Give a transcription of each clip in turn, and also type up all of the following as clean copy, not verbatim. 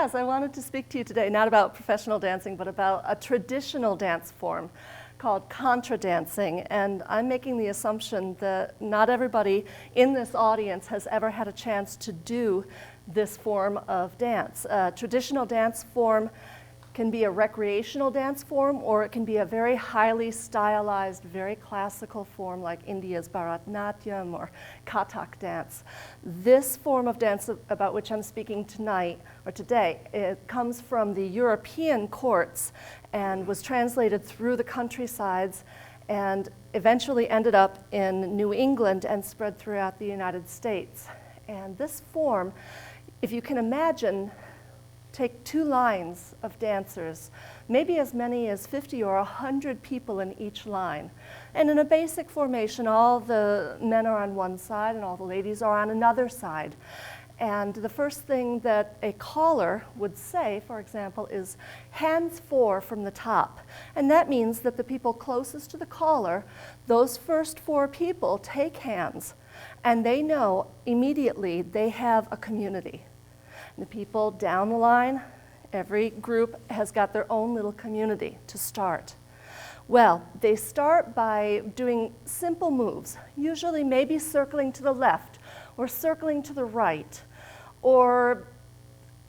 yes, I wanted to speak to you today not about professional dancing, but about a traditional dance form called contra dancing. And I'm making the assumption that not everybody in this audience has ever had a chance to do this form of dance. A traditional dance form can be a recreational dance form, or it can be a very highly stylized, very classical form like India's Bharatanatyam or Kathak dance. This form of dance about which I'm speaking tonight, or today, it comes from the European courts and was translated through the countrysides and eventually ended up in New England and spread throughout the United States. And this form, if you can imagine, take two lines of dancers, maybe as many as 50 or 100 people in each line. And in a basic formation, all the men are on one side and all the ladies are on another side. And the first thing that a caller would say, for example, is hands 4 from the top. And that means that the people closest to the caller, those first 4 people, take hands, and they know immediately they have a community. The people down the line, every group has got their own little community to start. Well, they start by doing simple moves, usually maybe circling to the left or circling to the right, or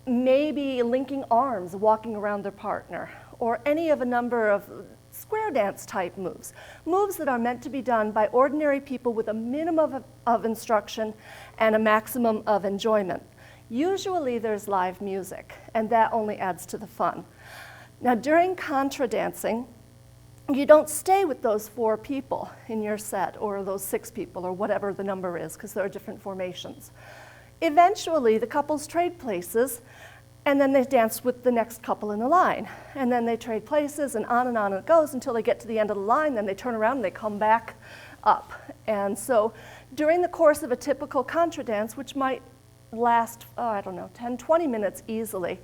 maybe linking arms, walking around their partner, or any of a number of square dance type moves. Moves that are meant to be done by ordinary people with a minimum of instruction and a maximum of enjoyment. Usually there's live music, and that only adds to the fun. Now, during contra dancing, you don't stay with those 4 people in your set, or those 6 people, or whatever the number is, because there are different formations. Eventually, the couples trade places, and then they dance with the next couple in the line. And then they trade places, and on it goes until they get to the end of the line, then they turn around and they come back up. And so during the course of a typical contra dance, which might last, 10, 20 minutes easily,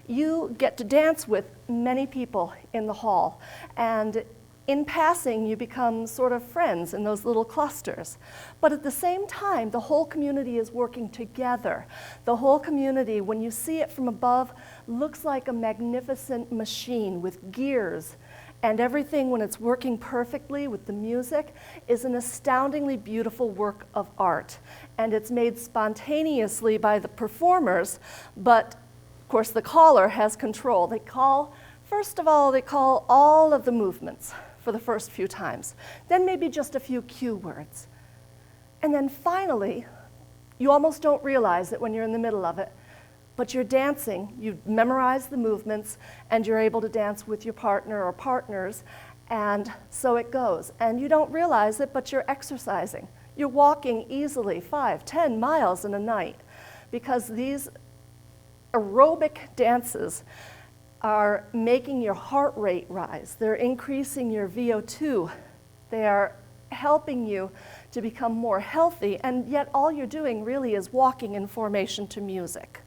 you get to dance with many people in the hall. And in passing, you become sort of friends in those little clusters. But at the same time, the whole community is working together. The whole community, when you see it from above, looks like a magnificent machine with gears. And everything, when it's working perfectly with the music, is an astoundingly beautiful work of art. And it's made spontaneously by the performers, but of course the caller has control. First of all, they call all of the movements for the first few times, then maybe just a few cue words. And then finally, you almost don't realize it when you're in the middle of it, but you're dancing, you memorize the movements, and you're able to dance with your partner or partners, and so it goes. And you don't realize it, but you're exercising. You're walking easily 5, 10 miles in a night, because these aerobic dances are making your heart rate rise. They're increasing your VO2. They are helping you to become more healthy, and yet all you're doing really is walking in formation to music.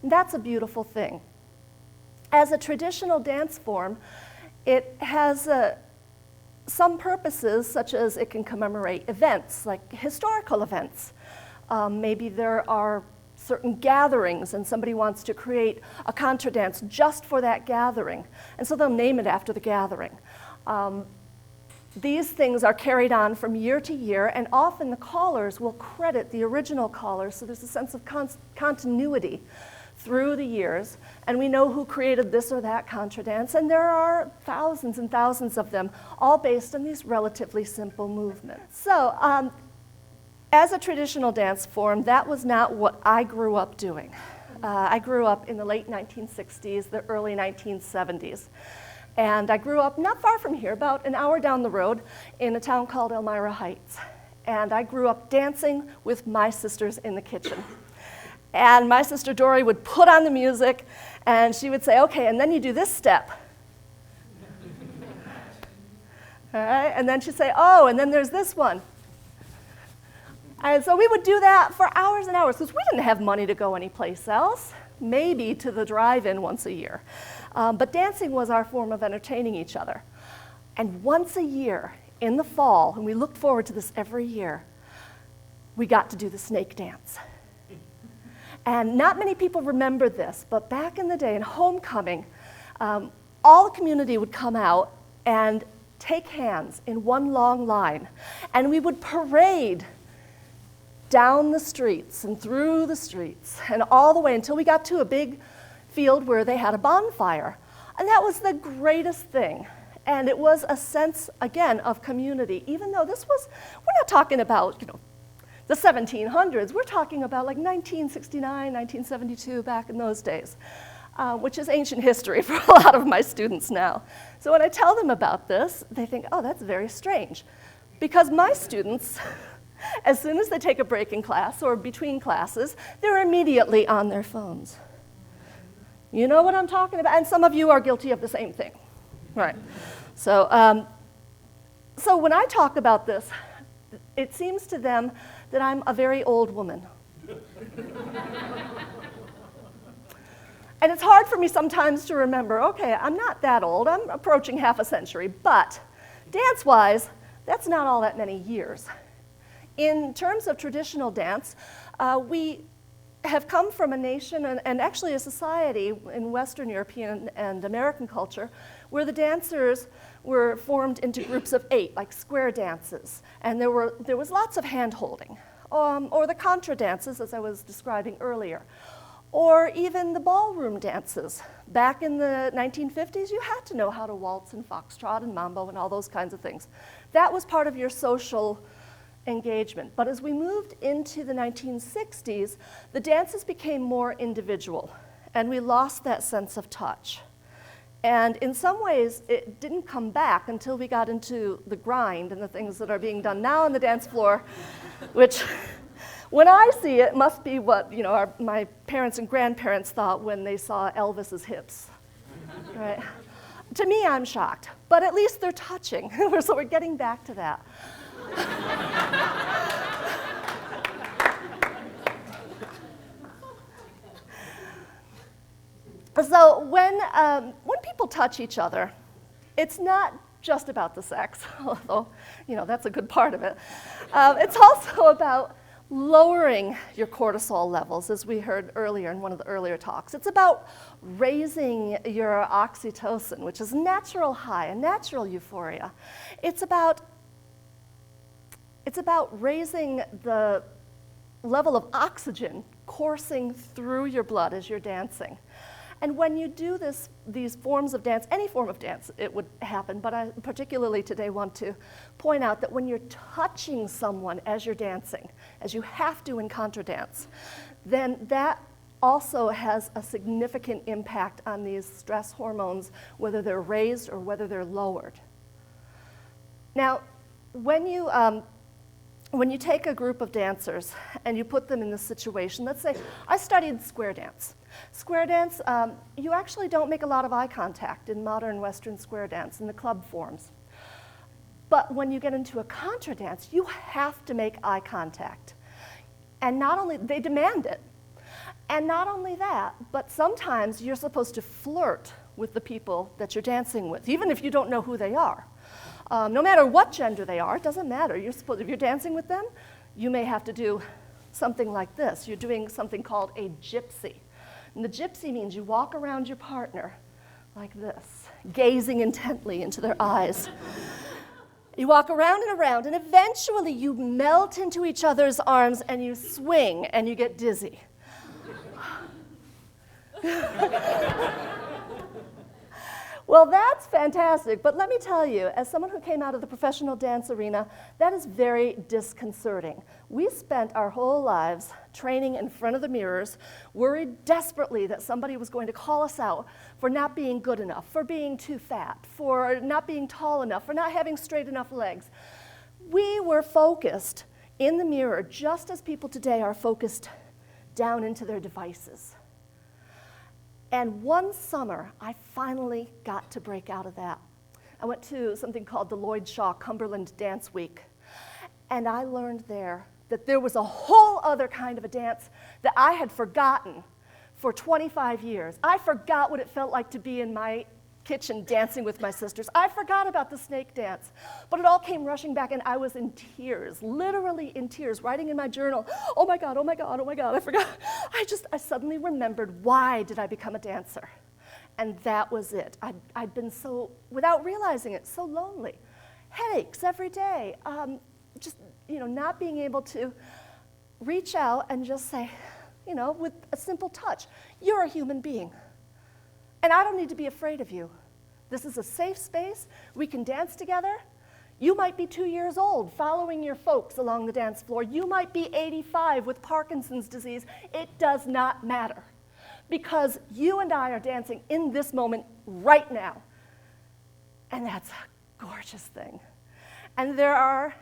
That's a beautiful thing. As a traditional dance form, it has some purposes, such as it can commemorate events, like historical events. Maybe there are certain gatherings and somebody wants to create a contra dance just for that gathering, and so they'll name it after the gathering. These things are carried on from year to year, and often the callers will credit the original callers, so there's a sense of continuity through the years, and we know who created this or that contra dance, and there are thousands and thousands of them, all based on these relatively simple movements. So, as a traditional dance form, that was not what I grew up doing. I grew up in the late 1960s, the early 1970s. And I grew up not far from here, about an hour down the road, in a town called Elmira Heights. And I grew up dancing with my sisters in the kitchen. And my sister Dory would put on the music, and she would say, okay, and then you do this step. All right, and then she'd say, oh, and then there's this one. And so we would do that for hours and hours, because we didn't have money to go anyplace else, maybe to the drive-in once a year. But dancing was our form of entertaining each other. And once a year, in the fall, and we looked forward to this every year, we got to do the snake dance. And not many people remember this, but back in the day, in homecoming, all the community would come out and take hands in one long line, and we would parade down the streets and through the streets and all the way until we got to a big field where they had a bonfire. And that was the greatest thing. And it was a sense, again, of community, even though this was, we're not talking about, the 1700s. We're talking about like 1969, 1972, back in those days, which is ancient history for a lot of my students now. So when I tell them about this, they think, oh, that's very strange. Because my students, as soon as they take a break in class or between classes, they're immediately on their phones. You know what I'm talking about? And some of you are guilty of the same thing. Right. So, so when I talk about this, it seems to them that I'm a very old woman. And it's hard for me sometimes to remember, okay, I'm not that old, I'm approaching half a century, but dance-wise, that's not all that many years. In terms of traditional dance, we have come from a nation and actually a society in Western European and American culture where the dancers were formed into groups of 8, like square dances, and there was lots of hand-holding, or the contra dances, as I was describing earlier, or even the ballroom dances. Back in the 1950s, you had to know how to waltz and foxtrot and mambo and all those kinds of things. That was part of your social engagement. But as we moved into the 1960s, the dances became more individual, and we lost that sense of touch. And in some ways, it didn't come back until we got into the grind and the things that are being done now on the dance floor, which, when I see it, must be what my parents and grandparents thought when they saw Elvis's hips. Right? To me, I'm shocked, but at least they're touching, so we're getting back to that. So when people touch each other, it's not just about the sex, although that's a good part of it. It's also about lowering your cortisol levels, as we heard earlier in one of the earlier talks. It's about raising your oxytocin, which is a natural high, a natural euphoria. It's about raising the level of oxygen coursing through your blood as you're dancing. And when you do these forms of dance, any form of dance, it would happen, but I particularly today want to point out that when you're touching someone as you're dancing, as you have to in contra dance, then that also has a significant impact on these stress hormones, whether they're raised or whether they're lowered. Now, when you take a group of dancers and you put them in this situation, let's say I studied square dance. Square dance, you actually don't make a lot of eye contact in modern Western square dance in the club forms. But when you get into a contra dance, you have to make eye contact. And not only, they demand it. And not only that, but sometimes you're supposed to flirt with the people that you're dancing with, even if you don't know who they are. No matter what gender they are, it doesn't matter. If you're dancing with them, you may have to do something like this. You're doing something called a gypsy. And the gypsy means you walk around your partner like this, gazing intently into their eyes. You walk around and eventually you melt into each other's arms and you swing and you get dizzy. Well, that's fantastic, but let me tell you, as someone who came out of the professional dance arena, that is very disconcerting. We spent our whole lives training in front of the mirrors, worried desperately that somebody was going to call us out for not being good enough, for being too fat, for not being tall enough, for not having straight enough legs. We were focused in the mirror just as people today are focused down into their devices. And one summer, I finally got to break out of that. I went to something called the Lloyd Shaw Cumberland Dance Week, and I learned there that there was a whole other kind of a dance that I had forgotten for 25 years. I forgot what it felt like to be in my kitchen dancing with my sisters. I forgot about the snake dance, but it all came rushing back, and I was in tears, literally in tears, writing in my journal, oh my God, oh my God, oh my God, I forgot. I suddenly remembered, why did I become a dancer? And that was it. I'd been so, without realizing it, so lonely. Headaches every day, not being able to reach out and just say, with a simple touch, you're a human being. And I don't need to be afraid of you. This is a safe space. We can dance together. You might be 2 years old following your folks along the dance floor. You might be 85 with Parkinson's disease. It does not matter, because you and I are dancing in this moment right now. And that's a gorgeous thing. And there are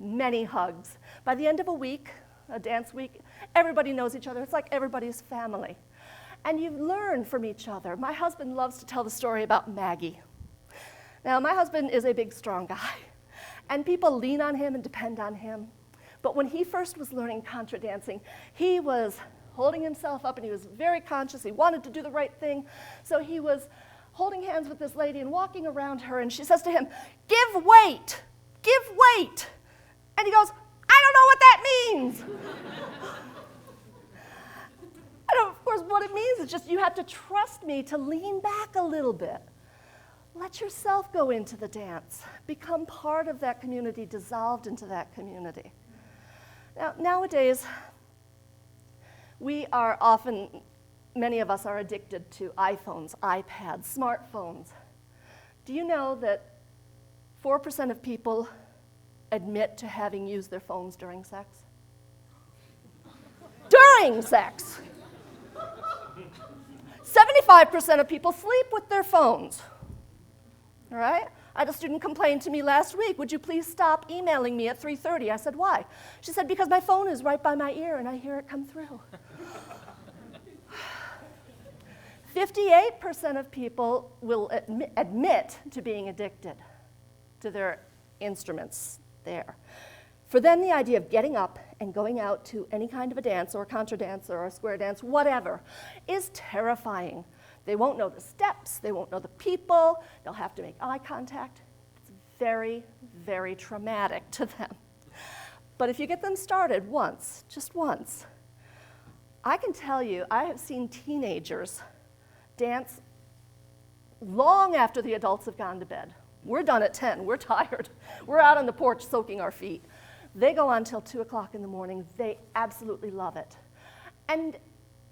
many hugs. By the end of a week, a dance week, everybody knows each other. It's like everybody's family. And you learn from each other. My husband loves to tell the story about Maggie. Now, my husband is a big, strong guy, and people lean on him and depend on him. But when he first was learning contra dancing, he was holding himself up, and he was very conscious. He wanted to do the right thing. So he was holding hands with this lady and walking around her, and she says to him, "Give weight, give weight." And he goes, "I don't know what that means." And of course, what it means is just you have to trust me to lean back a little bit. Let yourself go into the dance. Become part of that community, dissolved into that community. Now, nowadays, many of us are addicted to iPhones, iPads, smartphones. Do you know that 4% of people admit to having used their phones during sex? During sex! 75% of people sleep with their phones. All right? I had a student complain to me last week, "Would you please stop emailing me at 3:30? I said, "Why?" She said, "Because my phone is right by my ear and I hear it come through." 58% of people will admit to being addicted to their instruments there. For them, the idea of getting up and going out to any kind of a dance or a contra dance or a square dance, whatever, is terrifying. They won't know the steps, they won't know the people, they'll have to make eye contact. It's very, very traumatic to them. But if you get them started once, just once, I can tell you, I have seen teenagers dance long after the adults have gone to bed. We're done at 10, we're tired. We're out on the porch soaking our feet. They go on till 2 o'clock in the morning. They absolutely love it. And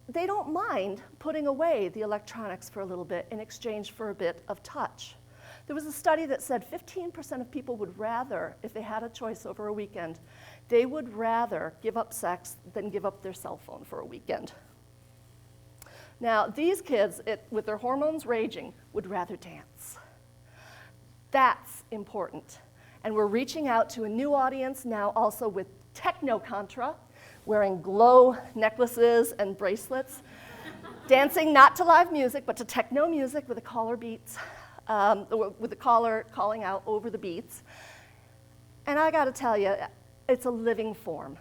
they don't mind putting away the electronics for a little bit in exchange for a bit of touch. There was a study that said 15% of people would rather, if they had a choice over a weekend, they would rather give up sex than give up their cell phone for a weekend. Now, these kids, with their hormones raging, would rather dance. That's important. And we're reaching out to a new audience now also with techno-contra, wearing glow necklaces and bracelets, dancing not to live music, but to techno music with the collar beats, with the collar calling out over the beats. And I gotta tell you, it's a living form.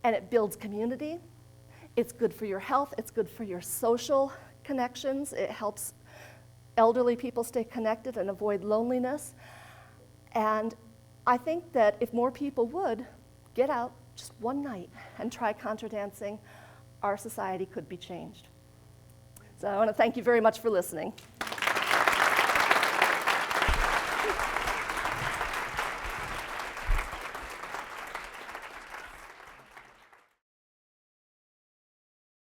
And it builds community. It's good for your health. It's good for your social connections. It helps elderly people stay connected and avoid loneliness. And I think that if more people would get out just one night and try contra dancing, our society could be changed. So I want to thank you very much for listening.